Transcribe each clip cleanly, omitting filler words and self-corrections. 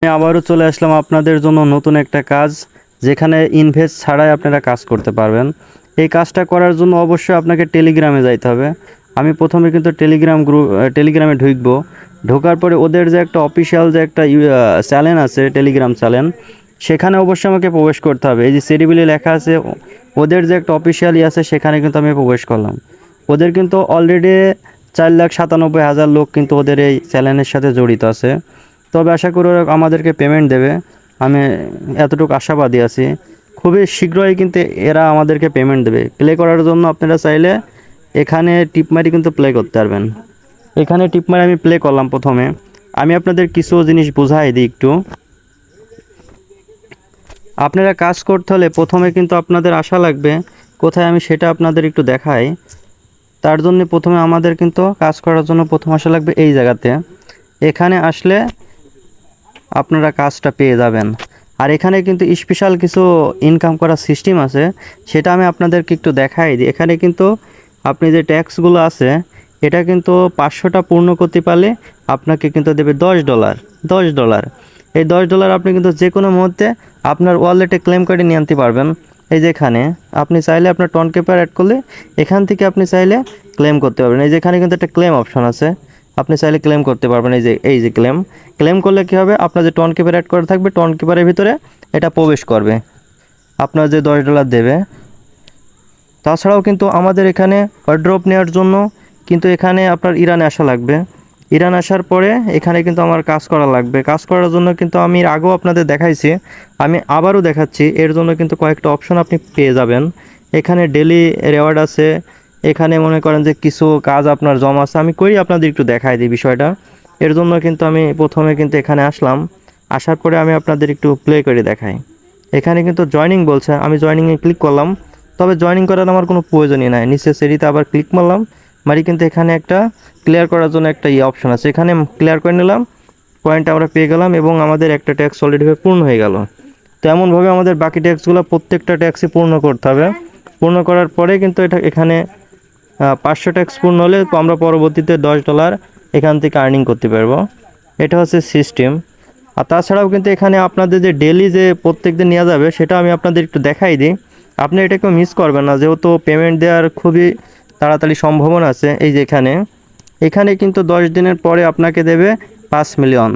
আমি আবারও চলে আসলাম আপনাদের জন্য নতুন একটা কাজ, যেখানে ইনভেস্ট ছাড়াই আপনারা কাজ করতে পারবেন। এই কাজটা করার জন্য অবশ্যই আপনাকে টেলিগ্রামে যাইতে হবে। আমি প্রথমে কিন্তু টেলিগ্রামে ঢুকবো। ঢোকার পরে ওদের যে একটা অফিসিয়াল যে একটা চ্যানেল আছে, টেলিগ্রাম চ্যানেল, সেখানে অবশ্যই আমাকে প্রবেশ করতে হবে। এই যে সেরিবিলি লেখা আছে, ওদের যে একটা অফিসিয়াল আছে, সেখানে কিন্তু আমি প্রবেশ করলাম। ওদের কিন্তু অলরেডি 4,97,000 লোক কিন্তু ওদের এই চ্যানেলের সাথে জড়িত আছে। তবে আশা করি ওরা আমাদেরকে পেমেন্ট দেবে, আমি এতটুকু আশাবাদী আছি। খুবই শীঘ্রই কিন্তু এরা আমাদেরকে পেমেন্ট দেবে। প্লে করার জন্য আপনারা চাইলে এখানে টিপ মারি কিন্তু প্লে করতে পারবেন। এখানে টিপ মারি আমি প্লে করলাম। প্রথমে আমি আপনাদের কিছু জিনিস বুঝাই দিই একটু। আপনারা কাজ করতে হলে প্রথমে কিন্তু আপনাদের আশা লাগবে কোথায়, আমি সেটা আপনাদের একটু দেখাই। তার জন্য প্রথমে আমাদের কিন্তু কাজ করার জন্য প্রথম আসা লাগবে এই জায়গাতে। এখানে আসলে আপনারা কাজটা পেয়ে যাবেন। আর এখানে কিন্তু স্পেশাল কিছু ইনকাম করার সিস্টেম আছে, সেটা আমি আপনাদেরকে একটু দেখাই দিই। এখানে কিন্তু আপনি যে ট্যাক্সগুলো আছে, এটা কিন্তু 500টা পূর্ণ করতে পারলে আপনাকে কিন্তু দেবে $10। $10, এই $10 আপনি কিন্তু যে কোনো মুহূর্তে আপনার ওয়ালেটে ক্লেম করে নিয়ে আনতে পারবেন। এই যে এখানে আপনি চাইলে আপনার টন পেপার অ্যাড করলে এখান থেকে আপনি চাইলে ক্লেম করতে পারবেন। এই যে এখানে কিন্তু একটা ক্লেম অপশন আছে, আপনি চাইলে ক্লেম করতে পারবেন। এই যে ক্লেম করলে কী হবে, আপনার যে টন কিপার অ্যাড করা থাকবে, টন কিপারের ভিতরে এটা প্রবেশ করবে, আপনার যে $10 দেবে। তাছাড়াও কিন্তু আমাদের এখানে ওয়ারড্রপ নেওয়ার জন্য কিন্তু এখানে আপনার ইরানে আসা লাগবে। ইরান আসার পরে এখানে কিন্তু আমার কাজ করা লাগবে। কাজ করার জন্য কিন্তু আমি আগেও আপনাদের দেখাইছি, আমি আবারও দেখাচ্ছি। এর জন্য কিন্তু কয়েকটা অপশন আপনি পেয়ে যাবেন। এখানে ডেলি রেওয়ার্ড আছে, এখানে মনে করেন যে কিছু কাজ আপনার জমা আছে। আমি করি আপনাদের একটু দেখাই দিই বিষয়টা। এর জন্য কিন্তু আমি প্রথমে কিন্তু এখানে আসলাম। আসার পরে আমি আপনাদের একটু প্লে করে দেখাই। এখানে কিন্তু জয়নিং বলছে, আমি জয়নিংয়ে ক্লিক করলাম। তবে জয়নিং করার আমার কোনো প্রয়োজনই নাই। নিচে সেরিতে আবার ক্লিক মারলাম, মারি কিন্তু এখানে একটা ক্লিয়ার করার জন্য একটা অপশন আছে, এখানে ক্লিয়ার করে নিলাম। পয়েন্ট আমরা পেয়ে গেলাম এবং আমাদের একটা ট্যাক্স অলরেডি পূর্ণ হয়ে গেল। তো এমনভাবে আমাদের বাকি ট্যাক্সগুলো প্রত্যেকটা ট্যাক্সই পূর্ণ করতে হবে। পূর্ণ করার পরে কিন্তু এখানে 500 ট্যাক্স পূর্ণ হলে আমরা পরবর্তীতে $10 এখান থেকে আর্নিং করতে পারবো। এটা হচ্ছে সিস্টেম। আর তাছাড়াও কিন্তু এখানে আপনাদের যে ডেলি যে প্রত্যেক দিন নেওয়া যাবে, সেটা আমি আপনাদের একটু দেখাই দিই। আপনি এটাকেও মিস করবেন না, যেহেতু পেমেন্ট দেওয়ার খুবই তাড়াতাড়ি সম্ভাবনা আছে। এই যে এখানে কিন্তু 10 দিনের পরে আপনাকে দেবে 5 মিলিয়ন।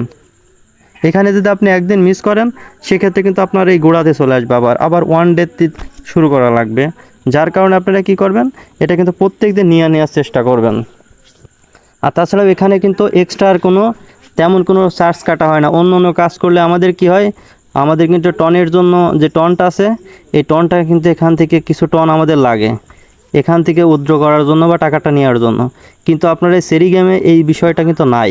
এখানে যদি আপনি একদিন মিস করেন, সেক্ষেত্রে কিন্তু আপনার এই গোড়াতে চলে আসবে, আবার ওয়ান ডে শুরু করা লাগবে। যার কারণে আপনারা কি করবেন, এটা কিন্তু প্রত্যেক দিন নেওয়ার চেষ্টা করবেন। আর তাছাড়াও এখানে কিন্তু এক্সট্রা আর তেমন কোনো চার্জ কাটা হয় না। অন্য কাজ করলে আমাদের কি হয়, আমাদের কিন্তু টনের জন্য যে টনটা আছে, এই টনটা কিন্তু এখান থেকে কিছু টন আমাদের লাগে এখান থেকে উইথড্র করার জন্য বা টাকাটা নেওয়ার জন্য। কিন্তু আপনার এই সেরি গেমে এই বিষয়টা কিন্তু নাই।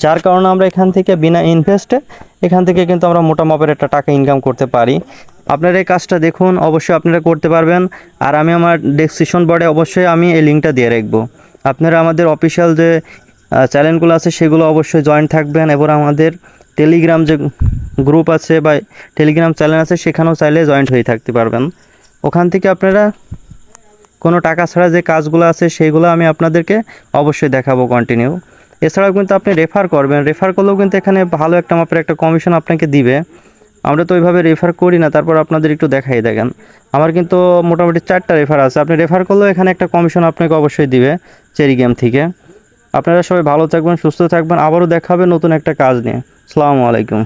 যার কারণে আমরা এখান থেকে বিনা ইনভেস্টে এখান থেকে কিন্তু আমরা মোটা মাপের একটা টাকা ইনকাম করতে পারি। আপনারা এই কাজটা দেখুন, অবশ্যই আপনারা করতে পারবেন। আর আমি আমার ডেসক্রিপশন বোর্ডে অবশ্যই আমি এই লিঙ্কটা দিয়ে রাখবো। আপনারা আমাদের অফিসিয়াল যে চ্যানেলগুলো আছে, সেগুলো অবশ্যই জয়েন থাকবেন এবং আমাদের টেলিগ্রাম যে গ্রুপ আছে বা টেলিগ্রাম চ্যানেল আছে, সেখানেও চাইলে জয়েন্ট হয়ে থাকতে পারবেন। ওখান থেকে আপনারা কোনো টাকা ছাড়া যে কাজগুলো আছে, সেইগুলো আমি আপনাদেরকে অবশ্যই দেখাবো কন্টিনিউ। এছাড়াও কিন্তু আপনি রেফার করবেন, রেফার করলেও কিন্তু এখানে ভালো একটা মাপের একটা কমিশন আপনাকে দিবে। আমরা তো ওইভাবে রেফার করি না, তারপর আপনাদের একটু দেখাই দেখেন। আমার কিন্তু মোটামুটি 4টা রেফার আছে। আপনি রেফার করলেও এখানে একটা কমিশন আপনাকে অবশ্যই দিবে চেরি গেম থেকে। আপনারা সবাই ভালো থাকবেন, সুস্থ থাকবেন। আবারও দেখা হবে নতুন একটা কাজ নিয়ে। আসসালামু আলাইকুম।